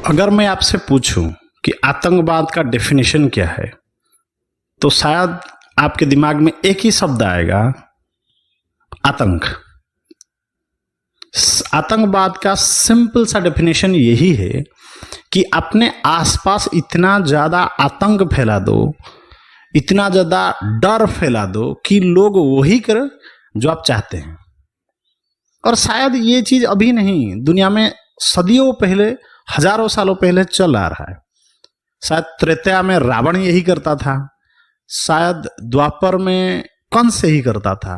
अगर मैं आपसे पूछूं कि आतंकवाद का डेफिनेशन क्या है, तो शायद आपके दिमाग में एक ही शब्द आएगा, आतंक। आतंकवाद का सिंपल सा डेफिनेशन यही है कि अपने आसपास इतना ज्यादा आतंक फैला दो, इतना ज्यादा डर फैला दो कि लोग वही करें जो आप चाहते हैं। और शायद ये चीज अभी नहीं, दुनिया में सदियों पहले, हजारों सालों पहले चल आ रहा है। शायद त्रेता में रावण यही करता था, शायद द्वापर में कंस यही करता था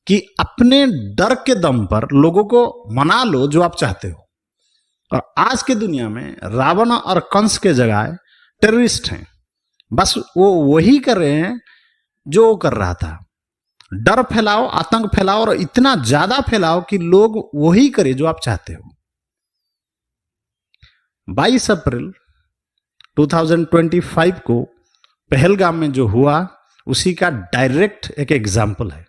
कि अपने डर के दम पर लोगों को मना लो जो आप चाहते हो। और आज के दुनिया में रावण और कंस के जगह टेररिस्ट हैं। बस वो वही कर रहे हैं जो वो कर रहा था। डर फैलाओ, आतंक फैलाओ और इतना ज्यादा फैलाओ कि लोग वही करे जो आप चाहते हो। 22 अप्रैल 2025 को पहलगाम में जो हुआ उसी का डायरेक्ट एक एग्जाम्पल है।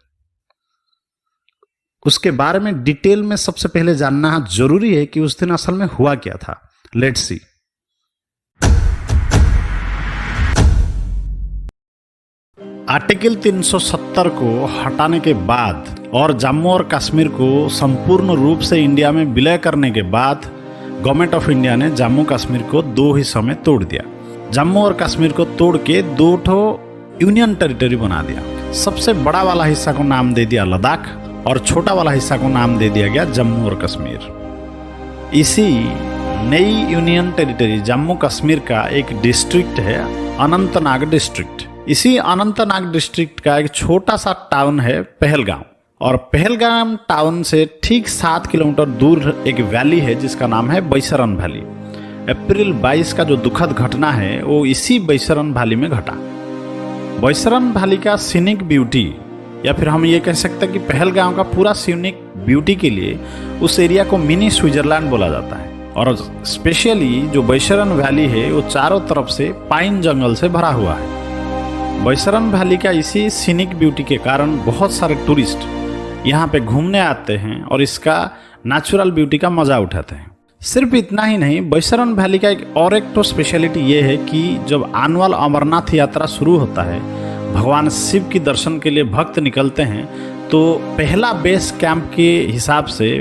उसके बारे में डिटेल में सबसे पहले जानना जरूरी है कि उस दिन असल में हुआ क्या था। Let's see. आर्टिकल 370 को हटाने के बाद और जम्मू और कश्मीर को संपूर्ण रूप से इंडिया में विलय करने के बाद गवर्नमेंट ऑफ इंडिया ने जम्मू कश्मीर को दो हिस्सों में तोड़ दिया। जम्मू और कश्मीर को तोड़ के दो ठो यूनियन टेरिटरी बना दिया। सबसे बड़ा वाला हिस्सा को नाम दे दिया लद्दाख और छोटा वाला हिस्सा को नाम दे दिया गया जम्मू और कश्मीर। इसी नई यूनियन टेरिटरी जम्मू कश्मीर का एक डिस्ट्रिक्ट है अनंतनाग डिस्ट्रिक्ट। इसी अनंतनाग डिस्ट्रिक्ट का एक छोटा सा टाउन है पहलगाम, और पहलगाम टाउन से ठीक 7 किलोमीटर दूर एक वैली है जिसका नाम है बैसरन वैली। अप्रैल 22 का जो दुखद घटना है वो इसी बैसरन वैली में घटा। बैसरन वैली का सीनिक ब्यूटी, या फिर हम ये कह सकते हैं कि पहलगाम का पूरा सीनिक ब्यूटी के लिए उस एरिया को मिनी स्विट्जरलैंड बोला जाता है। और स्पेशली जो बैसरन वैली है वो चारों तरफ से पाइन जंगल से भरा हुआ है। बैसरन वैली का इसी सीनिक ब्यूटी के कारण बहुत सारे टूरिस्ट यहाँ पे घूमने आते हैं और इसका नेचुरल ब्यूटी का मजा उठाते हैं। सिर्फ इतना ही नहीं, बैसरन वैली का एक तो स्पेशलिटी ये है कि जब एनुअल अमरनाथ यात्रा शुरू होता है, भगवान शिव की दर्शन के लिए भक्त निकलते हैं, तो पहला बेस कैंप के हिसाब से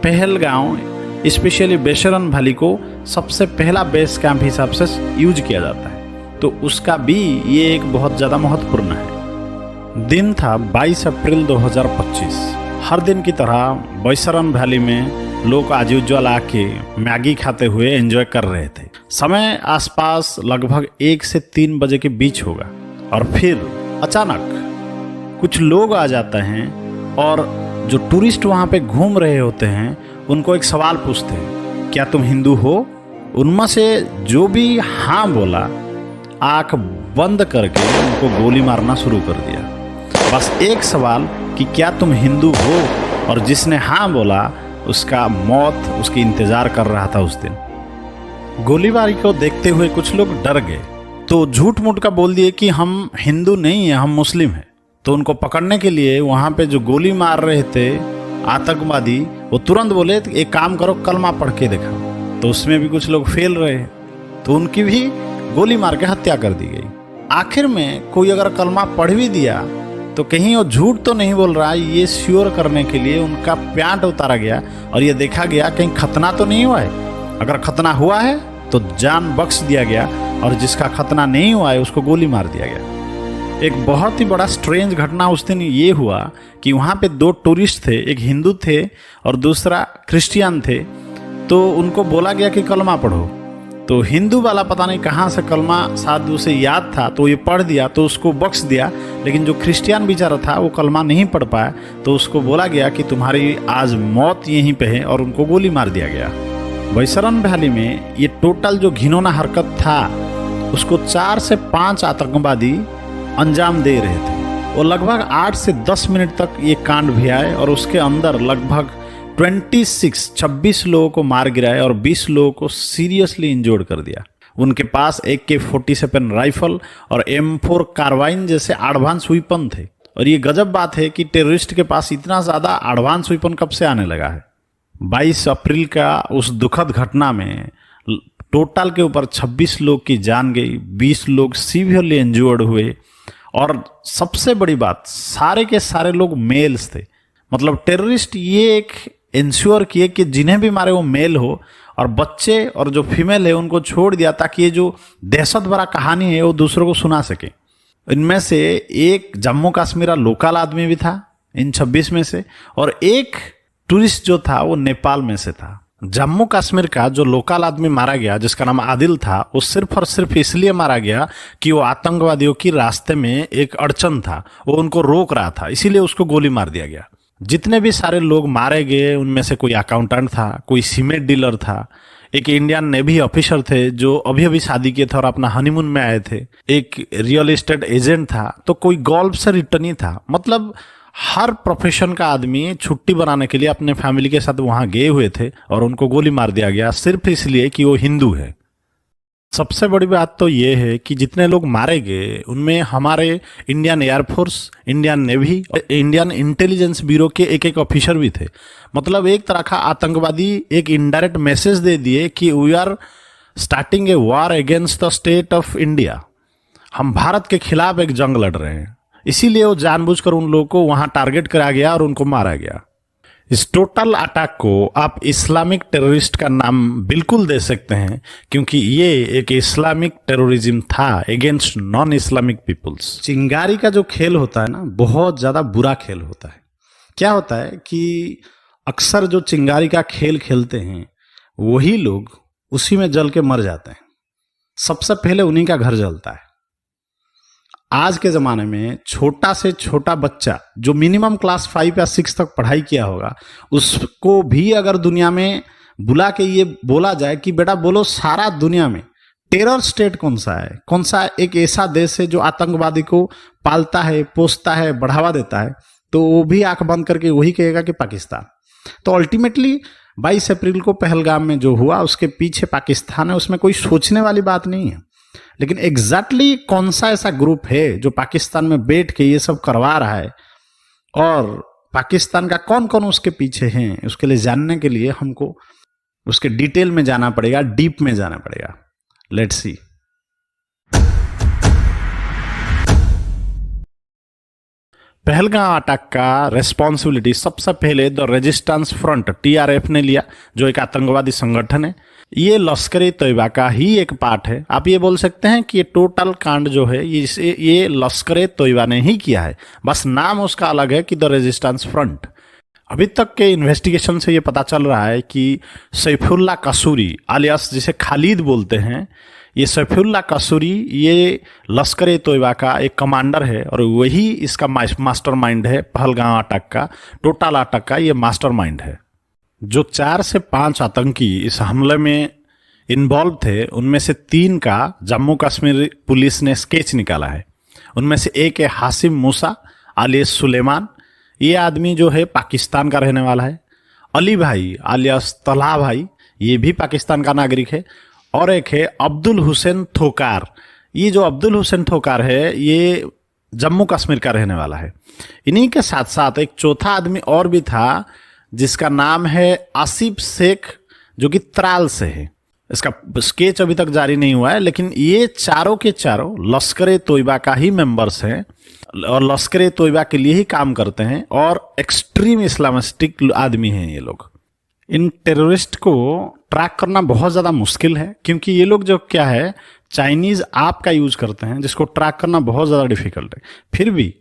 पहलगांव स्पेशली बैसरन वैली को सबसे पहला बेस कैंप हिसाब से यूज किया जाता है। तो उसका भी ये एक बहुत ज़्यादा महत्वपूर्ण है। दिन था 22 अप्रैल 2025। हर दिन की तरह बैसरन वैली में लोग आज यूजुअल आके मैगी खाते हुए एंजॉय कर रहे थे। समय आसपास लगभग 1 से 3 बजे के बीच होगा और फिर अचानक कुछ लोग आ जाते हैं और जो टूरिस्ट वहाँ पे घूम रहे होते हैं उनको एक सवाल पूछते हैं, क्या तुम हिंदू हो? उनमें से जो भी हाँ बोला, आंख बंद करके उनको गोली मारना शुरू कर दिया। बस एक सवाल कि क्या तुम हिंदू हो, और जिसने हाँ बोला उसका मौत उसकी इंतजार कर रहा था उस दिन। गोलीबारी को देखते हुए कुछ लोग डर गए, तो झूठ मूठ का बोल दिए कि हम हिंदू नहीं हैं, हम मुस्लिम हैं। तो उनको पकड़ने के लिए वहाँ पे जो गोली मार रहे थे आतंकवादी, वो तुरंत बोले एक काम करो, कलमा पढ़ के दिखाओ। तो उसमें भी कुछ लोग फेल रहे, तो उनकी भी गोली मार के हत्या कर दी गई। आखिर में कोई अगर कलमा पढ़ भी दिया तो कहीं वो झूठ तो नहीं बोल रहा है, ये श्योर करने के लिए उनका पैंट उतारा गया और ये देखा गया कहीं खतना तो नहीं हुआ है। अगर खतना हुआ है तो जान बख्श दिया गया, और जिसका खतना नहीं हुआ है उसको गोली मार दिया गया। एक बहुत ही बड़ा स्ट्रेंज घटना उस दिन ये हुआ कि वहाँ पे 2 टूरिस्ट थे, एक हिंदू थे और दूसरा क्रिश्चियन थे। तो उनको बोला गया कि कलमा पढ़ो। तो हिंदू वाला पता नहीं कहाँ से कलमा शायद उसे याद था, तो ये पढ़ दिया तो उसको बख्श दिया। लेकिन जो क्रिश्चियन बेचारा था वो कलमा नहीं पढ़ पाया, तो उसको बोला गया कि तुम्हारी आज मौत यहीं पे है, और उनको गोली मार दिया गया। बैसरन वैली में ये टोटल जो घिनौना हरकत था उसको 4 से 5 आतंकवादी अंजाम दे रहे थे। वो लगभग 8 से 10 मिनट तक ये कांड भी आए और उसके अंदर लगभग 26 लोगों को मार गिराए और 20 लोगों को सीरियसली इंजोर्ड कर दिया। उनके पास AK-47 राइफल और M4 कार्बाइन जैसे एडवांस वेपन थे। और ये गजब बात है कि टेररिस्ट के पास इतना ज़्यादा एडवांस वेपन कब से आने लगा है। 22 अप्रैल का उस दुखद घटना में टोटल के ऊपर 26 लोग की जान गई, 20 लोग सीवियरली इंजर्ड हुए। और सबसे बड़ी बात, सारे के सारे लोग मेल्स थे। मतलब टेररिस्ट ये एक इंश्योर किए कि जिन्हें भी मारे वो मेल हो, और बच्चे और जो फीमेल है उनको छोड़ दिया ताकि ये जो दहशत भरा कहानी है वो दूसरों को सुना सके। इनमें से एक जम्मू कश्मीर लोकल आदमी भी था इन 26 में से, और एक टूरिस्ट जो था वो नेपाल में से था। जम्मू कश्मीर का जो लोकल आदमी मारा गया जिसका नाम आदिल था, वो सिर्फ और सिर्फ इसलिए मारा गया कि वो आतंकवादियों की रास्ते में एक अड़चन था, वो उनको रोक रहा था, इसीलिए उसको गोली मार दिया गया। जितने भी सारे लोग मारे गए उनमें से कोई अकाउंटेंट था, कोई सीमेंट डीलर था, एक इंडियन नेवी ऑफिसर थे जो अभी अभी शादी किए थे और अपना हनीमून में आए थे, एक रियल एस्टेट एजेंट था, तो कोई गोल्फ से रिटर्न ही था। मतलब हर प्रोफेशन का आदमी छुट्टी बनाने के लिए अपने फैमिली के साथ वहां गए हुए थे और उनको गोली मार दिया गया सिर्फ इसलिए कि वो हिंदू है। सबसे बड़ी बात तो ये है कि जितने लोग मारे गए उनमें हमारे इंडियन एयरफोर्स, इंडियन नेवी और इंडियन इंटेलिजेंस ब्यूरो के एक एक ऑफिसर भी थे। मतलब एक तरह का आतंकवादी एक इनडायरेक्ट मैसेज दे दिए कि we are starting a war against the state of India, हम भारत के खिलाफ एक जंग लड़ रहे हैं। इसीलिए वो जानबूझकर उन लोगों को वहां टारगेट करा गया और उनको मारा गया। इस टोटल अटैक को आप इस्लामिक टेररिस्ट का नाम बिल्कुल दे सकते हैं, क्योंकि ये एक इस्लामिक टेररिज्म था अगेंस्ट नॉन इस्लामिक पीपल्स। चिंगारी का जो खेल होता है ना, बहुत ज़्यादा बुरा खेल होता है। क्या होता है कि अक्सर जो चिंगारी का खेल खेलते हैं वही लोग उसी में जल के मर जाते हैं। सबसे पहले उन्हीं का घर जलता है। आज के ज़माने में छोटा से छोटा बच्चा जो मिनिमम क्लास 5 या 6 तक पढ़ाई किया होगा, उसको भी अगर दुनिया में बुला के ये बोला जाए कि बेटा बोलो सारा दुनिया में टेरर स्टेट कौन सा है, कौन सा एक ऐसा देश है जो आतंकवादी को पालता है, पोसता है, बढ़ावा देता है, तो वो भी आंख बंद करके वही कहेगा कि पाकिस्तान। तो अल्टीमेटली 22 अप्रैल को पहलगाम में जो हुआ उसके पीछे पाकिस्तान है, उसमें कोई सोचने वाली बात नहीं है। लेकिन एग्जैक्टली कौन सा ऐसा ग्रुप है जो पाकिस्तान में बैठ के ये सब करवा रहा है और पाकिस्तान का कौन कौन उसके पीछे हैं, उसके लिए जानने के लिए हमको उसके डिटेल में जाना पड़ेगा, डीप में जाना पड़ेगा। Let's see. पहलगाम अटैक का रेस्पॉन्सिबिलिटी सबसे पहले द रेजिस्टेंस फ्रंट TRF ने लिया, जो एक आतंकवादी संगठन है। ये लश्कर तैयबा का ही एक पार्ट है। आप ये बोल सकते हैं कि ये टोटल कांड जो है ये लश्कर तैयबा ने ही किया है, बस नाम उसका अलग है कि द रेजिस्टेंस फ्रंट। अभी तक के इन्वेस्टिगेशन से ये पता चल रहा है कि सैफुल्ला कसूरी आलियास जिसे खालिद बोलते हैं, ये सैफुल्ला कसूरी ये लश्कर तैयबा का एक कमांडर है और वही इसका मास्टरमाइंड है। पहलगाम अटैक का, टोटल अटैक का ये मास्टरमाइंड है। जो 4 से 5 आतंकी इस हमले में इन्वॉल्व थे, उनमें से 3 का जम्मू कश्मीर पुलिस ने स्केच निकाला है। उनमें से एक है हासिम मूसा आलियास सुलेमान, ये आदमी जो है पाकिस्तान का रहने वाला है। अली भाई आलियास तलहा भाई, ये भी पाकिस्तान का नागरिक है। और एक है अब्दुल हुसैन थोकार, ये जो अब्दुल हुसैन थोकार है ये जम्मू कश्मीर का रहने वाला है। इन्हीं के साथ साथ एक चौथा आदमी और भी था जिसका नाम है आसिफ शेख, जो कि त्राल से है। इसका स्केच अभी तक जारी नहीं हुआ है, लेकिन ये चारों के चारों लश्कर तैयबा का ही मेंबर्स हैं और लश्कर तैयबा के लिए ही काम करते हैं और एक्सट्रीम इस्लामिस्टिक आदमी हैं ये लोग। इन टेररिस्ट को ट्रैक करना बहुत ज़्यादा मुश्किल है, क्योंकि ये लोग जो क्या है चाइनीज़ ऐप का यूज़ करते हैं, जिसको ट्रैक करना बहुत ज़्यादा डिफिकल्ट है। फिर भी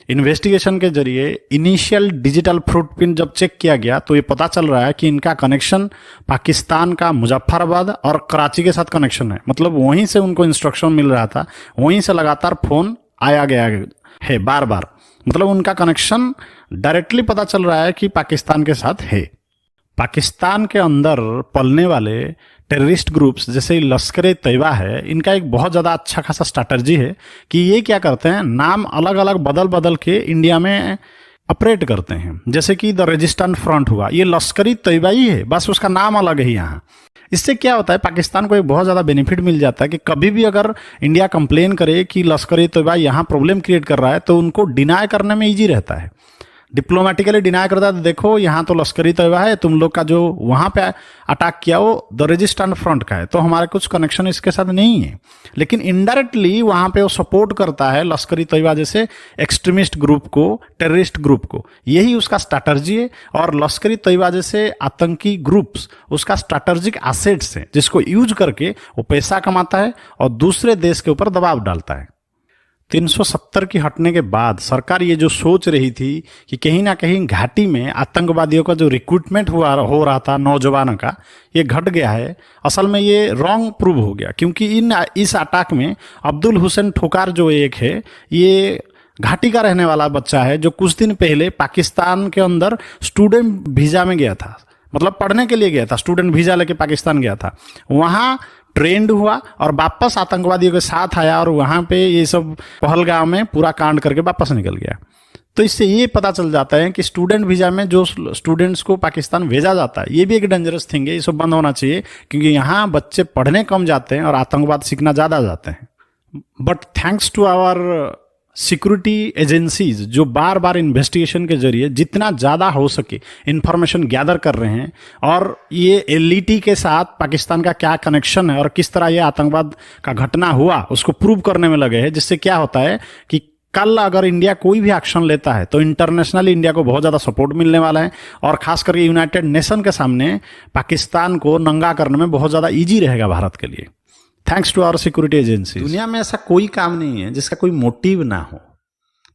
इन्वेस्टिगेशन के जरिए इनिशियल डिजिटल फुटप्रिंट जब चेक किया गया तो ये पता चल रहा है कि इनका कनेक्शन पाकिस्तान का मुजफ्फराबाद और कराची के साथ कनेक्शन है। मतलब वहीं से उनको इंस्ट्रक्शन मिल रहा था, वहीं से लगातार फ़ोन आया गया है बार बार। मतलब उनका कनेक्शन डायरेक्टली पता चल रहा है कि पाकिस्तान के साथ है। पाकिस्तान के अंदर पलने वाले टेररिस्ट ग्रुप्स जैसे लश्कर तैयबा है, इनका एक बहुत ज़्यादा अच्छा खासा स्ट्रैटेजी है कि ये क्या करते हैं, नाम अलग अलग बदल बदल के इंडिया में ऑपरेट करते हैं। जैसे कि द रेजिस्टेंस फ्रंट हुआ, ये लश्करी तैयबा ही है, बस उसका नाम अलग है यहाँ। इससे क्या होता है, पाकिस्तान को एक बहुत ज़्यादा बेनिफिट मिल जाता है कि कभी भी अगर इंडिया कंप्लेन करे कि लश्कर तैयबा यहाँ प्रॉब्लम क्रिएट कर रहा है तो उनको डिनाई करने में ईजी रहता है। डिप्लोमेटिकली डिनाई करता है, तो देखो यहाँ तो लश्करी तैयबा है, तुम लोग का जो वहाँ पे अटैक किया वो द रेजिस्टेंट फ्रंट का है, तो हमारे कुछ कनेक्शन इसके साथ नहीं है। लेकिन इनडायरेक्टली वहाँ पे वो सपोर्ट करता है लश्करी तैयबा जैसे एक्सट्रीमिस्ट ग्रुप को, टेररिस्ट ग्रुप को, यही उसका स्ट्रैटेजी है। और लश्करी तैयबा जैसे आतंकी ग्रुप्स उसका स्ट्रैटेजिक एसेट्स है, जिसको यूज करके वो पैसा कमाता है और दूसरे देश के ऊपर दबाव डालता है। 370 की हटने के बाद सरकार ये जो सोच रही थी कि कहीं ना कहीं घाटी में आतंकवादियों का जो रिक्रूटमेंट हो रहा था नौजवानों का, ये घट गया है। असल में ये रॉन्ग प्रूव हो गया, क्योंकि इस अटैक में अब्दुल हुसैन ठोकार जो एक है, ये घाटी का रहने वाला बच्चा है, जो कुछ दिन पहले पाकिस्तान के अंदर स्टूडेंट वीजा में गया था, मतलब पढ़ने के लिए गया था, स्टूडेंट वीजा लेके पाकिस्तान गया था, वहाँ ट्रेंड हुआ और वापस आतंकवादियों के साथ आया और वहाँ पे ये सब पहलगाम में पूरा कांड करके वापस निकल गया। तो इससे ये पता चल जाता है कि स्टूडेंट वीजा में जो स्टूडेंट्स को पाकिस्तान भेजा जाता है, ये भी एक डेंजरस थिंग है, ये सब बंद होना चाहिए, क्योंकि यहाँ बच्चे पढ़ने कम जाते हैं और आतंकवाद सीखना ज़्यादा जाते हैं। But thanks to our security agencies जो बार बार इन्वेस्टिगेशन के जरिए जितना ज़्यादा हो सके इंफॉर्मेशन गैदर कर रहे हैं, और ये एलईटी के साथ पाकिस्तान का क्या कनेक्शन है और किस तरह ये आतंकवाद का घटना हुआ उसको प्रूव करने में लगे हैं, जिससे क्या होता है कि कल अगर इंडिया कोई भी एक्शन लेता है तो इंटरनेशनली इंडिया को बहुत ज़्यादा सपोर्ट मिलने वाला है, और खास करके यूनाइटेड नेशन के सामने पाकिस्तान को नंगा करने में बहुत ज़्यादा ईजी रहेगा भारत के लिए, thanks to our security agency. दुनिया में ऐसा कोई काम नहीं है जिसका कोई मोटिव ना हो।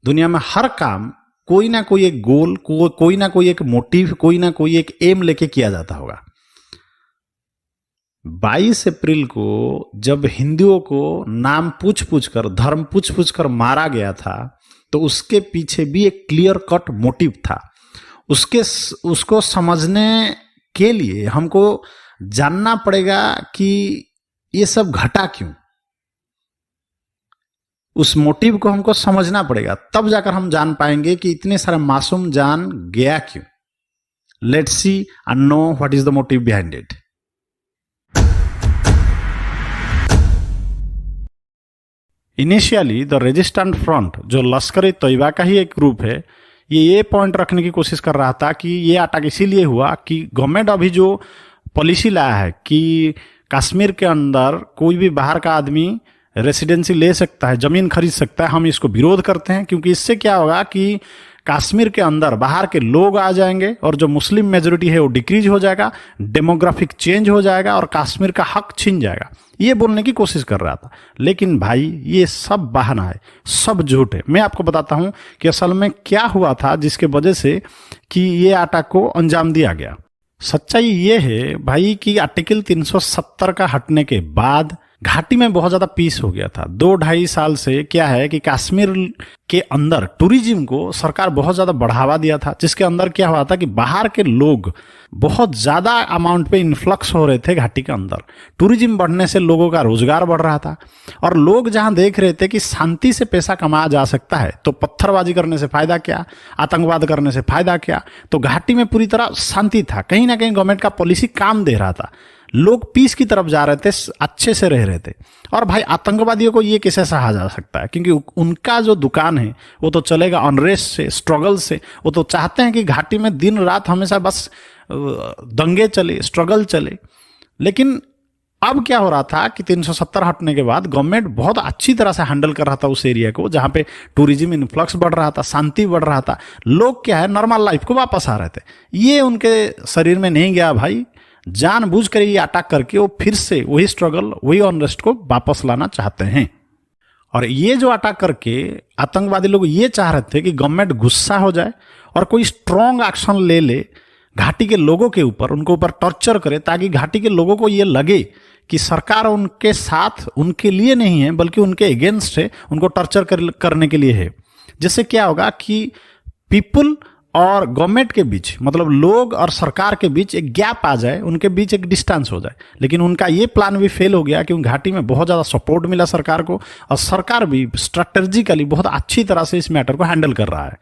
दुनिया में हर काम कोई ना कोई एक गोल, कोई ना कोई एक मोटिव, कोई ना कोई एक एम लेके किया जाता होगा। 22 अप्रैल को जब हिंदुओं को नाम पूछ पूछ कर, धर्म पूछ पूछ कर मारा गया था, तो उसके पीछे भी एक क्लियर कट मोटिव था। उसको समझने के लिए हमको जानना पड़ेगा कि ये सब घटा क्यों, उस मोटिव को हमको समझना पड़ेगा, तब जाकर हम जान पाएंगे कि इतने सारे मासूम जान गया क्यों। Let's see and know what is the motive behind it. Initially the resistant front, जो लश्कर तैयबा का ही एक ग्रुप है, ये पॉइंट रखने की कोशिश कर रहा था कि ये अटैक इसीलिए हुआ कि गवर्नमेंट अभी जो पॉलिसी लाया है कि कश्मीर के अंदर कोई भी बाहर का आदमी रेसिडेंसी ले सकता है, जमीन खरीद सकता है, हम इसको विरोध करते हैं। क्योंकि इससे क्या होगा कि कश्मीर के अंदर बाहर के लोग आ जाएंगे और जो मुस्लिम मेजोरिटी है वो डिक्रीज हो जाएगा, डेमोग्राफिक चेंज हो जाएगा और कश्मीर का हक छिन जाएगा, ये बोलने की कोशिश कर रहा था। लेकिन भाई ये सब बहाना है, सब झूठ है। मैं आपको बताता हूं कि असल में क्या हुआ था जिसके वजह से कि ये अटैक को अंजाम दिया गया। सच्चाई ये है भाई कि आर्टिकल 370 का हटने के बाद घाटी में बहुत ज्यादा पीस हो गया था। 2-2.5 साल से क्या है कि कश्मीर के अंदर टूरिज्म को सरकार बहुत ज्यादा बढ़ावा दिया था, जिसके अंदर क्या हुआ था कि बाहर के लोग बहुत ज्यादा अमाउंट पे इन्फ्लक्स हो रहे थे घाटी के अंदर। टूरिज्म बढ़ने से लोगों का रोजगार बढ़ रहा था और लोग जहां देख रहे थे कि शांति से पैसा कमाया जा सकता है, तो पत्थरबाजी करने से फायदा क्या, आतंकवाद करने से फायदा क्या। तो घाटी में पूरी तरह शांति था, कहीं ना कहीं गवर्नमेंट का पॉलिसी काम दे रहा था, लोग पीस की तरफ जा रहे थे, अच्छे से रह रहे थे। और भाई आतंकवादियों को ये कैसे सहा जा सकता है, क्योंकि उनका जो दुकान है वो तो चलेगा अनरेस्ट से, स्ट्रगल से। वो तो चाहते हैं कि घाटी में दिन रात हमेशा बस दंगे चले, स्ट्रगल चले। लेकिन अब क्या हो रहा था कि 370 हटने के बाद गवर्नमेंट बहुत अच्छी तरह से हैंडल कर रहा था उस एरिया को, जहां पे टूरिज्म इन्फ्लक्स बढ़ रहा था, शांति बढ़ रहा था, लोग क्या है नॉर्मल लाइफ को वापस आ रहे थे। ये उनके शरीर में नहीं गया भाई, जानबूझ कर ये अटैक करके वो फिर से वही स्ट्रगल, वही अनरेस्ट को वापस लाना चाहते हैं। और ये जो अटैक करके आतंकवादी लोग ये चाह रहे थे कि गवर्नमेंट गुस्सा हो जाए और कोई स्ट्रॉन्ग एक्शन ले ले घाटी के लोगों के ऊपर, उनको ऊपर टॉर्चर करे, ताकि घाटी के लोगों को ये लगे कि सरकार उनके साथ, उनके लिए नहीं है बल्कि उनके अगेंस्ट है, उनको टॉर्चर करने के लिए है। जिससे क्या होगा कि पीपुल और गवर्नमेंट के बीच, मतलब लोग और सरकार के बीच एक गैप आ जाए, उनके बीच एक डिस्टेंस हो जाए। लेकिन उनका ये प्लान भी फेल हो गया क्योंकि घाटी में बहुत ज़्यादा सपोर्ट मिला सरकार को और सरकार भी स्ट्रैटेजिकली बहुत अच्छी तरह से इस मैटर को हैंडल कर रहा है।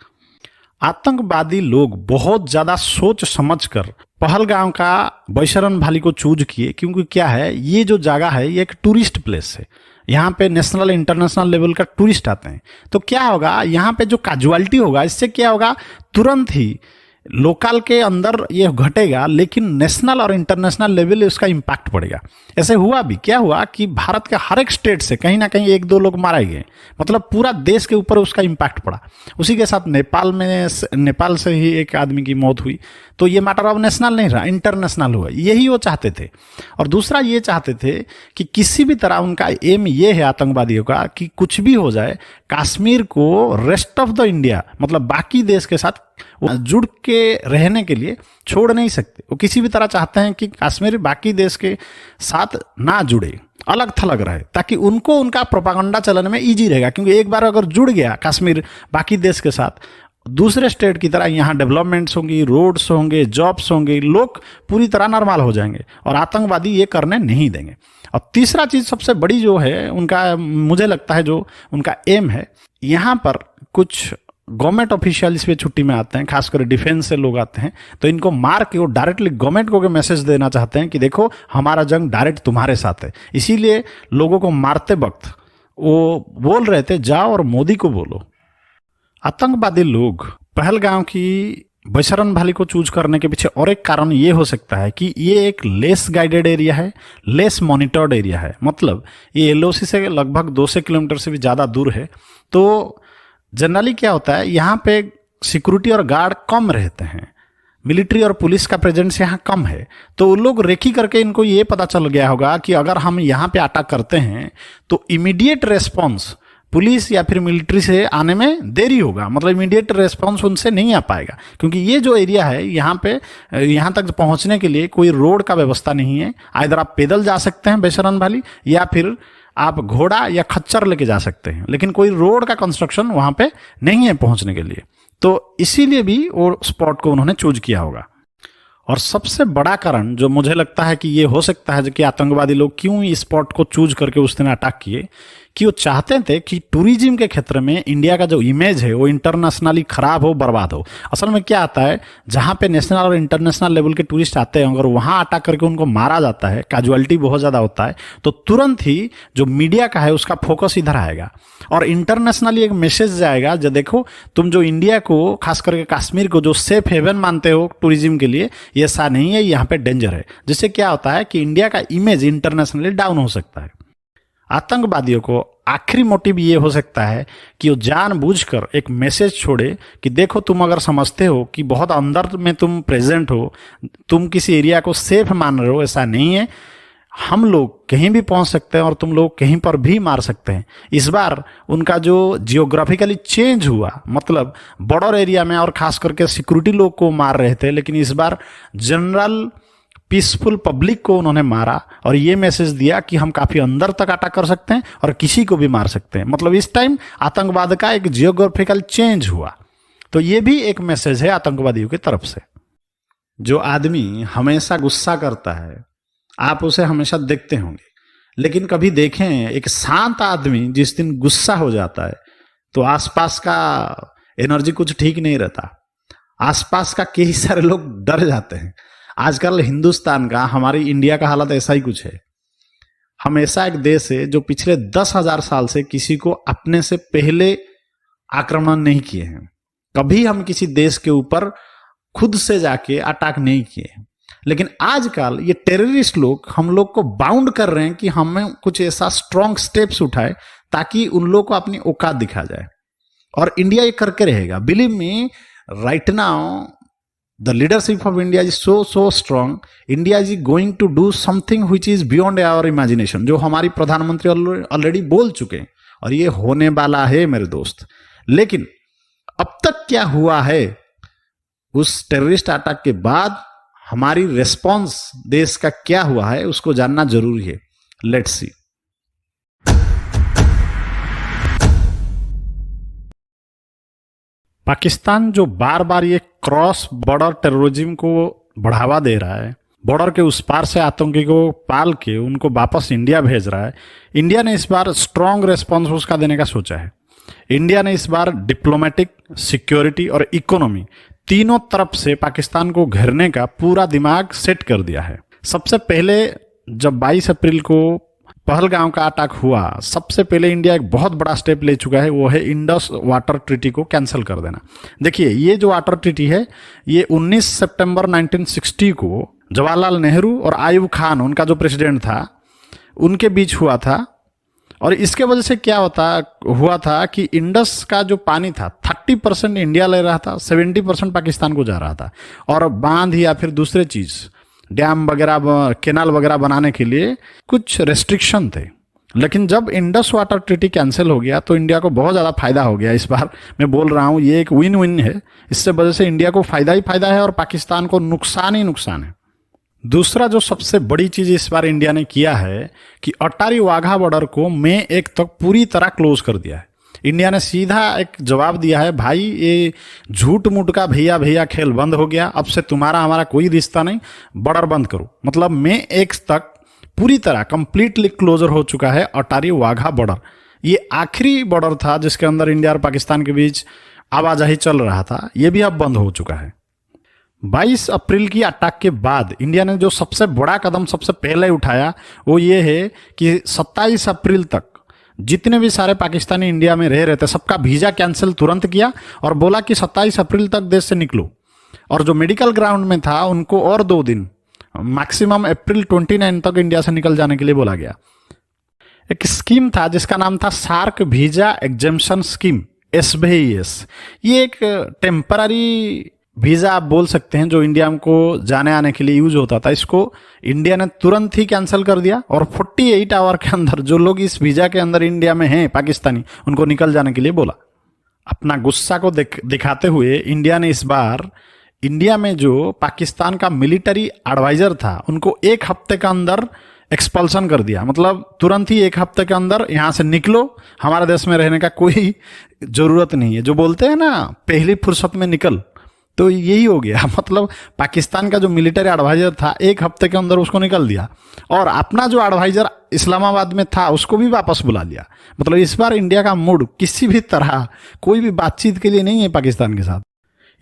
आतंकवादी लोग बहुत ज्यादा सोच समझकर पहलगाम का बैशरन वैली को चूज किए, क्योंकि क्या है, ये जो जगह है ये एक टूरिस्ट प्लेस है। यहाँ पे नेशनल इंटरनेशनल लेवल का टूरिस्ट आते हैं। तो क्या होगा, यहाँ पे जो कैजुअलिटी होगा, इससे क्या होगा, तुरंत ही लोकल के अंदर ये घटेगा, लेकिन नेशनल और इंटरनेशनल लेवल उसका इम्पैक्ट पड़ेगा। ऐसे हुआ भी, क्या हुआ कि भारत के हर एक स्टेट से कहीं ना कहीं एक दो लोग मारे गए, मतलब पूरा देश के ऊपर उसका इम्पैक्ट पड़ा। उसी के साथ नेपाल से ही एक आदमी की मौत हुई। तो ये मैटर अब नेशनल नहीं रहा, इंटरनेशनल हुआ। यही वो चाहते थे। और दूसरा ये चाहते थे कि किसी भी तरह, उनका एम ये है आतंकवादियों का, कि कुछ भी हो जाए कश्मीर को रेस्ट ऑफ द इंडिया, मतलब बाकी देश के साथ जुड़ के रहने के लिए छोड़ नहीं सकते। वो किसी भी तरह चाहते हैं कि कश्मीर बाकी देश के साथ ना जुड़े, अलग थलग रहे, ताकि उनको उनका प्रोपागंडा चलाने में इजी रहेगा। क्योंकि एक बार अगर जुड़ गया कश्मीर बाकी देश के साथ, दूसरे स्टेट की तरह यहाँ डेवलपमेंट्स होंगी, रोड्स होंगे, जॉब्स होंगे, लोग पूरी तरह नॉर्मल हो जाएंगे और आतंकवादी ये करने नहीं देंगे। और तीसरा चीज सबसे बड़ी जो है उनका, मुझे लगता है जो उनका एम है, यहाँ पर कुछ गवर्नमेंट ऑफिशियल इस पे छुट्टी में आते हैं, खासकर डिफेंस से लोग आते हैं, तो इनको मार के वो डायरेक्टली गवर्नमेंट को मैसेज देना चाहते हैं कि देखो हमारा जंग डायरेक्ट तुम्हारे साथ है। इसीलिए लोगों को मारते वक्त वो बोल रहे थे, जाओ और मोदी को बोलो। आतंकवादी लोग पहलगाम की बैशरन वैली को चूज करने के पीछे और एक कारण ये हो सकता है कि ये एक लेस गाइडेड एरिया है, लेस मॉनिटर्ड एरिया है। मतलब ये एलओसी से लगभग 200 किलोमीटर से भी ज़्यादा दूर है। तो जनरली क्या होता है, यहाँ पे सिक्योरिटी और गार्ड कम रहते हैं, मिलिट्री और पुलिस का प्रेजेंस यहाँ कम है। तो लोग रेकी करके इनको ये पता चल गया होगा कि अगर हम यहाँ पे अटैक करते हैं तो इमीडिएट रेस्पॉन्स पुलिस या फिर मिलिट्री से आने में देरी होगा, मतलब इमीडिएट रेस्पॉन्स उनसे नहीं आ पाएगा। क्योंकि ये जो एरिया है यहाँ पे, यहाँ तक पहुँचने के लिए कोई रोड का व्यवस्था नहीं है। आइदर आप पैदल जा सकते हैं बैशरन वैली, या फिर आप घोड़ा या खच्चर लेके जा सकते हैं, लेकिन कोई रोड का कंस्ट्रक्शन वहां पे नहीं है पहुंचने के लिए। तो इसीलिए भी वो स्पॉट को उन्होंने चूज किया होगा। और सबसे बड़ा कारण जो मुझे लगता है कि ये हो सकता है कि आतंकवादी लोग क्यों इस स्पॉट को चूज करके उस दिन अटैक किए, कि वो चाहते थे कि टूरिज्म के क्षेत्र में इंडिया का जो इमेज है वो इंटरनेशनली खराब हो, बर्बाद हो। असल में क्या आता है, जहां पे नेशनल और इंटरनेशनल लेवल के टूरिस्ट आते हैं, अगर वहां अटैक करके उनको मारा जाता है, कैजुअलिटी बहुत ज्यादा होता है, तो तुरंत ही जो मीडिया का है उसका फोकस इधर आएगा और इंटरनेशनली एक मैसेज जाएगा, जो देखो तुम जो इंडिया को, खास करके कश्मीर को जो सेफ हेवन मानते हो टूरिज्म के लिए, ये ऐसा नहीं है, यहाँ पे डेंजर है। जिससे क्या होता है कि इंडिया का इमेज इंटरनेशनली डाउन हो सकता है। आतंकवादियों को आखिरी मोटिव ये हो सकता है कि वो जानबूझकर एक मैसेज छोड़े कि देखो तुम अगर समझते हो कि बहुत अंदर में तुम प्रेजेंट हो, तुम किसी एरिया को सेफ मान रहे हो, ऐसा नहीं है, हम लोग कहीं भी पहुंच सकते हैं और तुम लोग कहीं पर भी मार सकते हैं। इस बार उनका जो जियोग्राफिकली चेंज हुआ, मतलब बॉर्डर एरिया में और खास करके सिक्योरिटी लोग को मार रहे थे, लेकिन इस बार जनरल पीसफुल पब्लिक को उन्होंने मारा और ये मैसेज दिया कि हम काफी अंदर तक अटैक कर सकते हैं और किसी को भी मार सकते हैं। मतलब इस टाइम आतंकवाद का एक जियोग्राफिकल चेंज हुआ। तो ये भी एक मैसेज है आतंकवादियों की तरफ से। जो आदमी हमेशा गुस्सा करता है, आप उसे हमेशा देखते होंगे, लेकिन कभी देखें एक शांत आदमी जिस दिन गुस्सा हो जाता है तो आसपास का एनर्जी कुछ ठीक नहीं रहता, आसपास का कई सारे लोग डर जाते हैं। आजकल हिंदुस्तान का, हमारी इंडिया का हालत ऐसा ही कुछ है। हमेशा एक देश है जो पिछले 10,000 साल से किसी को अपने से पहले आक्रमण नहीं किए हैं। कभी हम किसी देश के ऊपर खुद से जाके अटैक नहीं किए। लेकिन आजकल ये टेररिस्ट लोग हम लोग को बाउंड कर रहे हैं कि हमें कुछ ऐसा स्ट्रॉन्ग स्टेप्स उठाए ताकि उन लोग को अपनी औकात दिखा जाए, और इंडिया ये करके रहेगा। Believe me, right now the leadership of India is so strong. India is going to do something which is beyond our imagination, जो हमारी प्रधानमंत्री ऑलरेडी बोल चुके हैं, और ये होने वाला है मेरे दोस्त। लेकिन अब तक क्या हुआ है, उस टेररिस्ट अटैक के बाद हमारी रेस्पॉन्स देश का क्या हुआ है, उसको जानना जरूरी है। Let's see. पाकिस्तान जो बार बार ये क्रॉस बॉर्डर टेररिज्म को बढ़ावा दे रहा है, बॉर्डर के उस पार से आतंकी को पाल के उनको वापस इंडिया भेज रहा है, इंडिया ने इस बार स्ट्रॉन्ग रेस्पॉन्स उसका देने का सोचा है। इंडिया ने इस बार डिप्लोमेटिक सिक्योरिटी और इकोनॉमी तीनों तरफ से पाकिस्तान को घेरने का पूरा दिमाग सेट कर दिया है। सबसे पहले जब 22 अप्रैल को पहलगांव का अटैक हुआ, सबसे पहले इंडिया एक बहुत बड़ा स्टेप ले चुका है, वो है इंडस वाटर ट्रीटी को कैंसिल कर देना। देखिए, ये जो वाटर ट्रीटी है ये 19 सितंबर 1960 को जवाहरलाल नेहरू और आयूब खान, उनका जो प्रेसिडेंट था, उनके बीच हुआ था। और इसके वजह से क्या हुआ था कि इंडस का जो पानी था 30% इंडिया ले रहा था, 70% पाकिस्तान को जा रहा था। और बांध या फिर दूसरे चीज, डैम वगैरह, केनाल वगैरह बनाने के लिए कुछ रेस्ट्रिक्शन थे। लेकिन जब इंडस वाटर ट्रीटी कैंसिल हो गया तो इंडिया को बहुत ज़्यादा फायदा हो गया। इस बार मैं बोल रहा हूँ ये एक विन विन है। इससे वजह से इंडिया को फायदा ही फायदा है और पाकिस्तान को नुकसान ही नुकसान है। दूसरा जो सबसे बड़ी चीज इस बार इंडिया ने किया है कि अटारी वाघा बॉर्डर को मई 1 तक पूरी तरह क्लोज कर दिया है। इंडिया ने सीधा एक जवाब दिया है, भाई ये झूठ मूठ का भैया भैया खेल बंद हो गया, अब से तुम्हारा हमारा कोई रिश्ता नहीं, बॉर्डर बंद करो। मतलब मई 1 तक पूरी तरह कंप्लीटली क्लोजर हो चुका है अटारी वाघा बॉर्डर। ये आखिरी बॉर्डर था जिसके अंदर इंडिया और पाकिस्तान के बीच आवाजाही चल रहा था, ये भी अब बंद हो चुका है। 22 अप्रैल की अटैक के बाद इंडिया ने जो सबसे बड़ा कदम सबसे पहले उठाया वो ये है कि 27 अप्रैल तक जितने भी सारे पाकिस्तानी इंडिया में रह रहे थे सबका वीजा कैंसिल तुरंत किया और बोला कि 27 अप्रैल तक देश से निकलो। और जो मेडिकल ग्राउंड में था उनको और 2 दिन, मैक्सिमम अप्रैल 29 तक इंडिया से निकल जाने के लिए बोला गया। एक स्कीम था जिसका नाम था SAARC visa exemption scheme, SVIS। ये एक टेम्पररी वीजा आप बोल सकते हैं जो इंडिया को जाने आने के लिए यूज होता था। इसको इंडिया ने तुरंत ही कैंसिल कर दिया और 48 आवर के अंदर जो लोग इस वीजा के अंदर इंडिया में हैं पाकिस्तानी, उनको निकल जाने के लिए बोला। अपना गुस्सा को दिखाते हुए इंडिया ने इस बार इंडिया में जो पाकिस्तान का मिलिट्री एडवाइजर था उनको 1 हफ्ते के अंदर एक्सपल्सन कर दिया। मतलब तुरंत ही 1 हफ्ते के अंदर यहाँ से निकलो, हमारे देश में रहने का कोई जरूरत नहीं है। जो बोलते हैं ना पहली फुर्सत में निकल, तो यही हो गया। मतलब पाकिस्तान का जो मिलिट्री एडवाइजर था 1 हफ्ते के अंदर उसको निकल दिया और अपना जो एडवाइजर इस्लामाबाद में था उसको भी वापस बुला लिया। मतलब इस बार इंडिया का मूड किसी भी तरह कोई भी बातचीत के लिए नहीं है पाकिस्तान के साथ।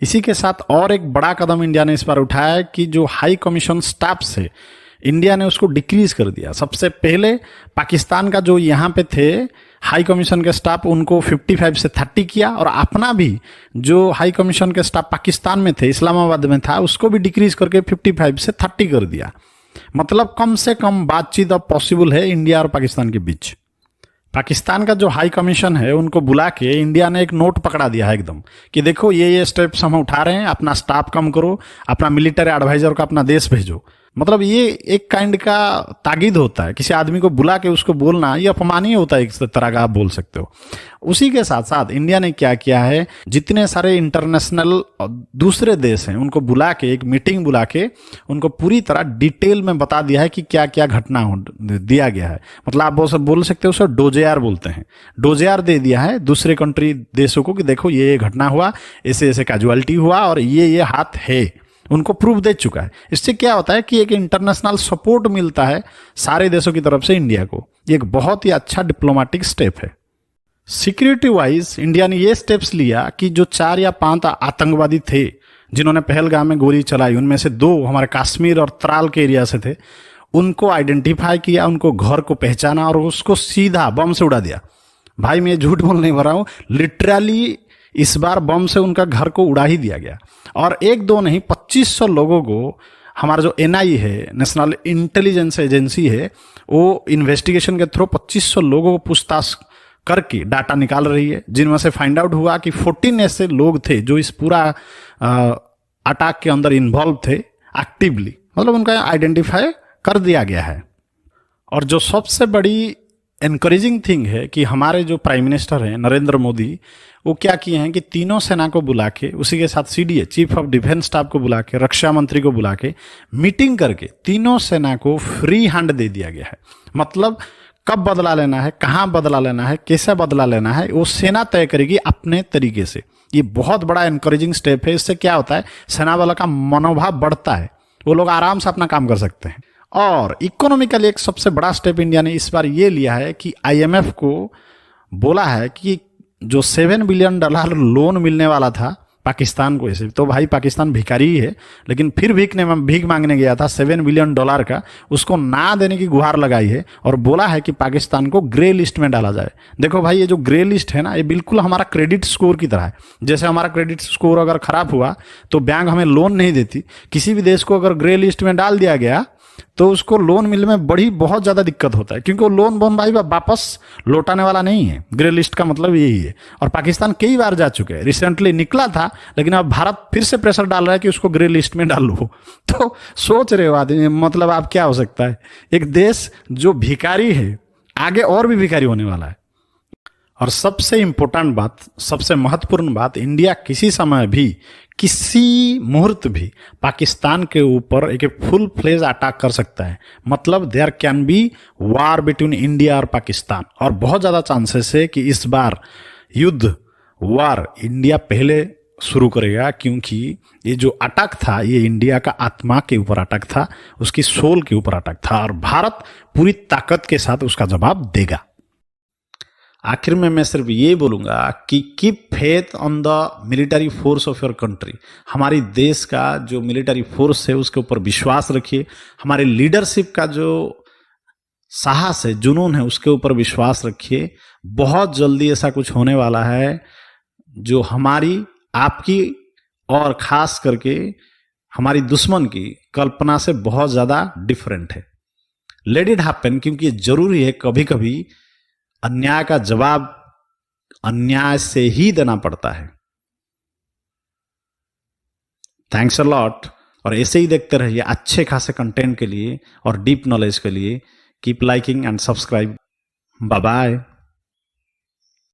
इसी के साथ और एक बड़ा कदम इंडिया ने इस बार उठाया है कि जो हाई कमीशन स्टाफ्स है इंडिया ने उसको डिक्रीज कर दिया। सबसे पहले पाकिस्तान का जो यहाँ पे थे हाई कमीशन के स्टाफ, उनको 55 से 30 किया और अपना भी जो हाई कमीशन के स्टाफ पाकिस्तान में थे, इस्लामाबाद में था, उसको भी डिक्रीज करके 55 से 30 कर दिया। मतलब कम से कम बातचीत अब पॉसिबल है इंडिया और पाकिस्तान के बीच। पाकिस्तान का जो हाई कमीशन है उनको बुला के इंडिया ने एक नोट पकड़ा दिया है एकदम कि देखो ये स्टेप्स हम उठा रहे हैं, अपना स्टाफ कम करो, अपना मिलिट्री एडवाइजर को अपना देश भेजो। मतलब ये एक काइंड का ताकीद होता है, किसी आदमी को बुला के उसको बोलना ये अपमान ही होता है एक तरह का, आप बोल सकते हो। उसी के साथ साथ इंडिया ने क्या किया है, जितने सारे इंटरनेशनल दूसरे देश हैं उनको बुला के एक मीटिंग बुला के उनको पूरी तरह डिटेल में बता दिया है कि क्या क्या घटना दिया गया है। मतलब आप बोल सकते हो उसे डोजेआर बोलते हैं, डोजेआर दे दिया है दूसरे कंट्री देशों को कि देखो ये घटना हुआ, ऐसे ऐसे कैजुअलिटी हुआ और ये हाथ है, उनको प्रूफ दे चुका है। इससे क्या होता है कि एक इंटरनेशनल सपोर्ट मिलता है सारे देशों की तरफ से इंडिया को। ये एक बहुत ही अच्छा डिप्लोमेटिक स्टेप है। सिक्योरिटी वाइज इंडिया ने ये स्टेप्स लिया कि जो 4 या 5 आतंकवादी थे जिन्होंने पहलगाम में गोली चलाई, उनमें से 2 हमारे कश्मीर और त्राल के एरिया से थे, उनको आइडेंटिफाई किया, उनको घर को पहचाना और उसको सीधा बम से उड़ा दिया। भाई मैं झूठ बोल नहीं रहा हूँ, लिटरली इस बार बम से उनका घर को उड़ा ही दिया गया। और 1-2 नहीं 2500 लोगों को हमारा जो NI है, नेशनल इंटेलिजेंस एजेंसी है, वो इन्वेस्टिगेशन के थ्रू 2500 लोगों को पूछताछ करके डाटा निकाल रही है, जिनमें से फाइंड आउट हुआ कि 14 ऐसे लोग थे जो इस पूरा अटैक के अंदर इन्वॉल्व थे एक्टिवली। मतलब उनका आइडेंटिफाई कर दिया गया है। और जो सबसे बड़ी एनकरेजिंग थिंग है कि हमारे जो प्राइम मिनिस्टर हैं नरेंद्र मोदी, वो क्या किए हैं कि तीनों सेना को बुला के, उसी के साथ CDA chief of defence staff को बुला के, रक्षा मंत्री को बुला के मीटिंग करके तीनों सेना को फ्री हैंड दे दिया गया है। मतलब कब बदला लेना है, कहाँ बदला लेना है, कैसे बदला लेना है, वो सेना तय करेगी अपने तरीके से। ये बहुत बड़ा एनकरेजिंग स्टेप है। इससे क्या होता है, सेना वालों का मनोभाव बढ़ता है, वो लोग आराम से अपना काम कर सकते हैं। और इकोनॉमिकली एक सबसे बड़ा स्टेप इंडिया ने इस बार ये लिया है कि IMF को बोला है कि जो $7 बिलियन लोन मिलने वाला था पाकिस्तान को, ऐसे तो भाई पाकिस्तान भिखारी ही है, लेकिन फिर भीख मांगने गया था $7 बिलियन का, उसको ना देने की गुहार लगाई है और बोला है कि पाकिस्तान को ग्रे लिस्ट में डाला जाए। देखो भाई, ये जो ग्रे लिस्ट है ना, ये बिल्कुल हमारा क्रेडिट स्कोर की तरह है। जैसे हमारा क्रेडिट स्कोर अगर खराब हुआ तो बैंक हमें लोन नहीं देती, किसी भी देश को अगर ग्रे लिस्ट में डाल दिया गया तो उसको लोन मिलने में बहुत ज्यादा दिक्कत होता है, क्योंकि वो लोन भाई वापस लौटाने वाला नहीं है। ग्रे लिस्ट का मतलब यही है। और पाकिस्तान कई बार जा चुके हैं, रिसेंटली निकला था, लेकिन अब भारत फिर से प्रेशर डाल रहा है कि उसको ग्रे लिस्ट में डाल लो। तो सोच रहे हो आदमी, मतलब आप क्या हो सकता है, एक देश जो भिखारी है आगे और भी भिखारी होने वाला है। और सबसे इंपॉर्टेंट बात, सबसे महत्वपूर्ण बात, इंडिया किसी समय भी, किसी मुहूर्त भी पाकिस्तान के ऊपर एक फुल फ्लेज अटैक कर सकता है। मतलब there can be war between India और पाकिस्तान, और बहुत ज्यादा चांसेस है कि इस बार युद्ध, वार इंडिया पहले शुरू करेगा, क्योंकि ये जो अटैक था ये इंडिया का आत्मा के ऊपर अटैक था, उसकी सोल के ऊपर अटैक था, और भारत पूरी ताकत के साथ उसका जवाब देगा। आखिर में मैं सिर्फ ये बोलूंगा कि keep faith on the military force of your country. हमारी देश का जो मिलिट्री फोर्स है उसके ऊपर विश्वास रखिए। हमारे लीडरशिप का जो साहस है, जुनून है, उसके ऊपर विश्वास रखिए। बहुत जल्दी ऐसा कुछ होने वाला है जो हमारी, आपकी और खास करके हमारी दुश्मन की कल्पना से बहुत ज्यादा डिफरेंट है। लेट इट हैपन, क्योंकि जरूरी है, कभी कभी अन्याय का जवाब अन्याय से ही देना पड़ता है। Thanks a lot. और ऐसे ही देखते रहिए अच्छे खासे कंटेंट के लिए और डीप नॉलेज के लिए। Keep liking and subscribe. Bye bye.